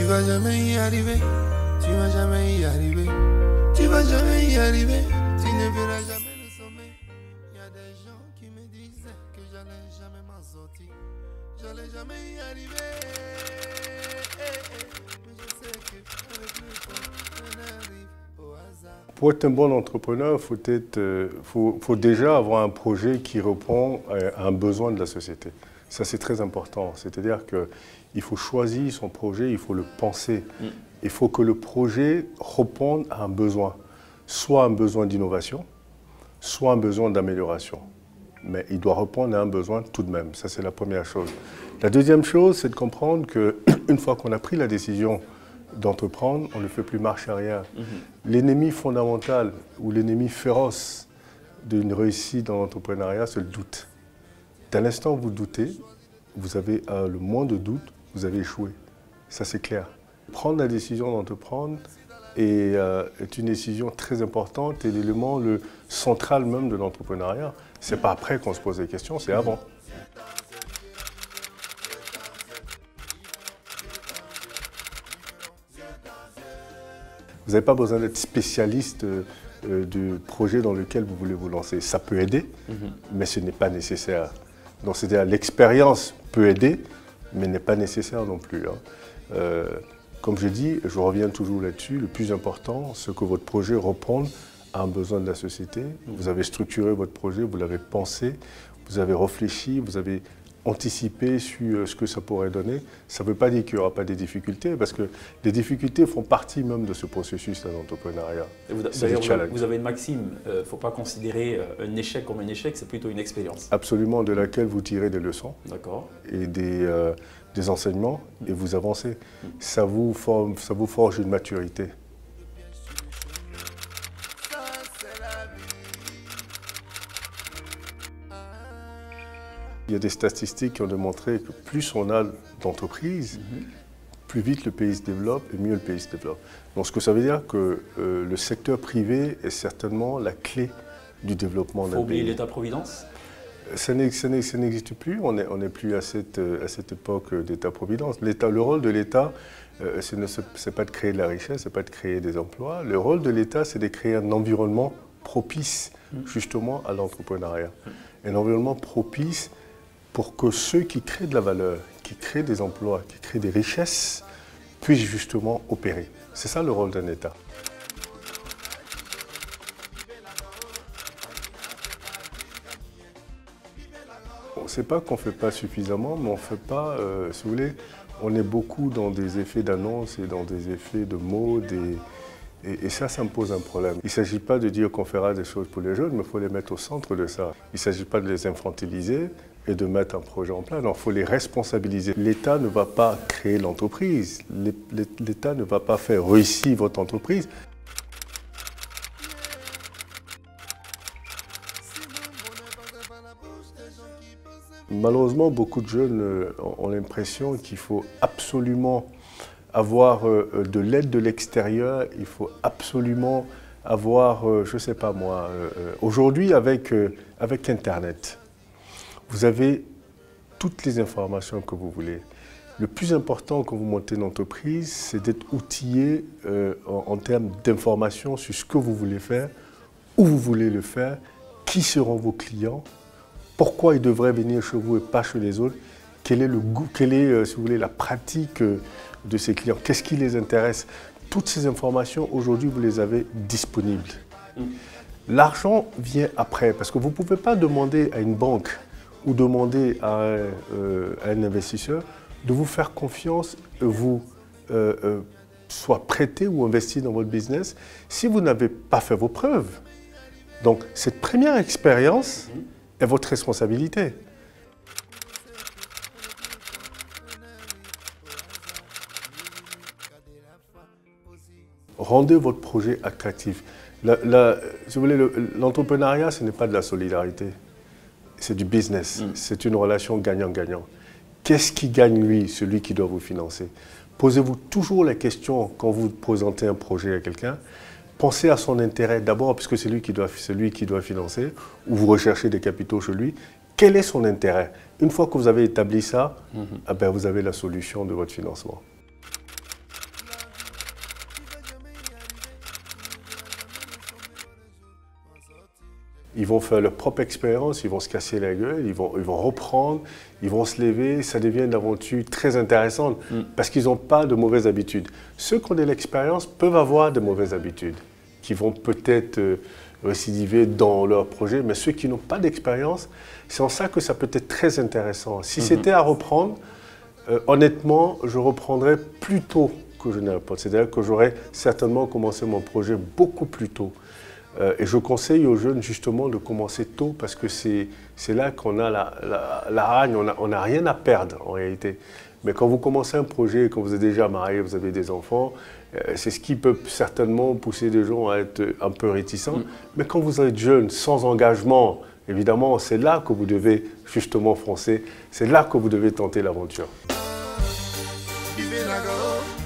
Tu vas jamais y arriver, tu vas jamais y arriver, tu vas jamais y arriver, tu ne verras jamais le sommet. Il y a des gens qui me disaient que j'allais jamais m'en sortir, j'allais jamais y arriver. Mais je sais que avec le temps, on arrive au hasard. Pour être un bon entrepreneur, faut déjà avoir un projet qui répond à un besoin de la société. Ça, c'est très important. C'est-à-dire qu'il faut choisir son projet, il faut le penser. Il faut que le projet réponde à un besoin, soit un besoin d'innovation, soit un besoin d'amélioration. Mais il doit répondre à un besoin tout de même. Ça, c'est la première chose. La deuxième chose, c'est de comprendre qu'une fois qu'on a pris la décision d'entreprendre, on ne fait plus marche arrière. L'ennemi fondamental ou l'ennemi féroce d'une réussite dans l'entrepreneuriat, c'est le doute. Dès l'instant où vous doutez, vous avez le moindre doute, vous avez échoué. Ça, c'est clair. Prendre la décision d'entreprendre est une décision très importante et l'élément central même de l'entrepreneuriat. Ce n'est pas après qu'on se pose des questions, c'est avant. Vous n'avez pas besoin d'être spécialiste du projet dans lequel vous voulez vous lancer. Ça peut aider, mais ce n'est pas nécessaire. Donc, c'est-à-dire l'expérience peut aider, mais n'est pas nécessaire non plus. Comme je dis, je reviens toujours là-dessus, le plus important, c'est que votre projet réponde à un besoin de la société. Vous avez structuré votre projet, vous l'avez pensé, vous avez réfléchi, vous avez anticipé sur ce que ça pourrait donner. Ça ne veut pas dire qu'il n'y aura pas des difficultés, parce que les difficultés font partie même de ce processus d'entrepreneuriat. D'ailleurs, vous avez une maxime, il ne faut pas considérer un échec comme un échec, c'est plutôt une expérience. Absolument, de laquelle vous tirez des leçons et des enseignements et vous avancez. Ça vous forge une maturité. Il y a des statistiques qui ont démontré que plus on a d'entreprises, plus vite le pays se développe et mieux le pays se développe. Donc ce que ça veut dire que le secteur privé est certainement la clé du développement d'un pays. Il faut oublier l'État-providence? Ça n'existe plus, on n'est plus à cette époque d'État-providence. Le rôle de l'État, ce n'est pas de créer de la richesse, ce n'est pas de créer des emplois. Le rôle de l'État, c'est de créer un environnement propice justement à l'entrepreneuriat. Un environnement propice pour que ceux qui créent de la valeur, qui créent des emplois, qui créent des richesses, puissent justement opérer. C'est ça le rôle d'un État. Ce n'est pas qu'on ne fait pas suffisamment, mais on ne fait pas, si vous voulez, on est beaucoup dans des effets d'annonce et dans des effets de mots, et ça me pose un problème. Il ne s'agit pas de dire qu'on fera des choses pour les jeunes, mais il faut les mettre au centre de ça. Il ne s'agit pas de les infantiliser et de mettre un projet en place. Non, il faut les responsabiliser. L'État ne va pas créer l'entreprise. L'État ne va pas faire réussir votre entreprise. Malheureusement, beaucoup de jeunes ont l'impression qu'il faut absolument avoir de l'aide de l'extérieur, il faut absolument avoir, je ne sais pas moi, aujourd'hui avec Internet, vous avez toutes les informations que vous voulez. Le plus important quand vous montez une entreprise, c'est d'être outillé en termes d'informations sur ce que vous voulez faire, où vous voulez le faire, qui seront vos clients, pourquoi ils devraient venir chez vous et pas chez les autres, quel est le goût, quelle est, si vous voulez, la pratique de ces clients, qu'est-ce qui les intéresse. Toutes ces informations, aujourd'hui, vous les avez disponibles. L'argent vient après, parce que vous ne pouvez pas demander à une banque ou demander à un investisseur de vous faire confiance, soit prêter ou investir dans votre business, si vous n'avez pas fait vos preuves. Donc, cette première expérience est votre responsabilité. Rendez votre projet attractif. Si vous voulez, l'entrepreneuriat, ce n'est pas de la solidarité, c'est du business, c'est une relation gagnant-gagnant. Qu'est-ce qui gagne lui, celui qui doit vous financer? Posez-vous toujours la question quand vous présentez un projet à quelqu'un. Pensez à son intérêt d'abord, puisque c'est lui qui doit financer, ou vous recherchez des capitaux chez lui. Quel est son intérêt? Une fois que vous avez établi ça, eh ben, vous avez la solution de votre financement. ils vont faire leur propre expérience, ils vont se casser la gueule, ils vont reprendre, ils vont se lever, ça devient une aventure très intéressante parce qu'ils n'ont pas de mauvaises habitudes. Ceux qui ont de l'expérience peuvent avoir de mauvaises habitudes qui vont peut-être récidiver dans leur projet, mais ceux qui n'ont pas d'expérience, c'est en ça que ça peut être très intéressant. Si c'était à reprendre, honnêtement, je reprendrais plus tôt que je n'ai pas. C'est-à-dire que j'aurais certainement commencé mon projet beaucoup plus tôt. Et je conseille aux jeunes justement de commencer tôt parce que c'est là qu'on a la hargne, on n'a rien à perdre en réalité. Mais quand vous commencez un projet, quand vous êtes déjà marié, vous avez des enfants, c'est ce qui peut certainement pousser des gens à être un peu réticents. Mais quand vous êtes jeune, sans engagement, évidemment, c'est là que vous devez justement foncer, c'est là que vous devez tenter l'aventure. Vivez la go.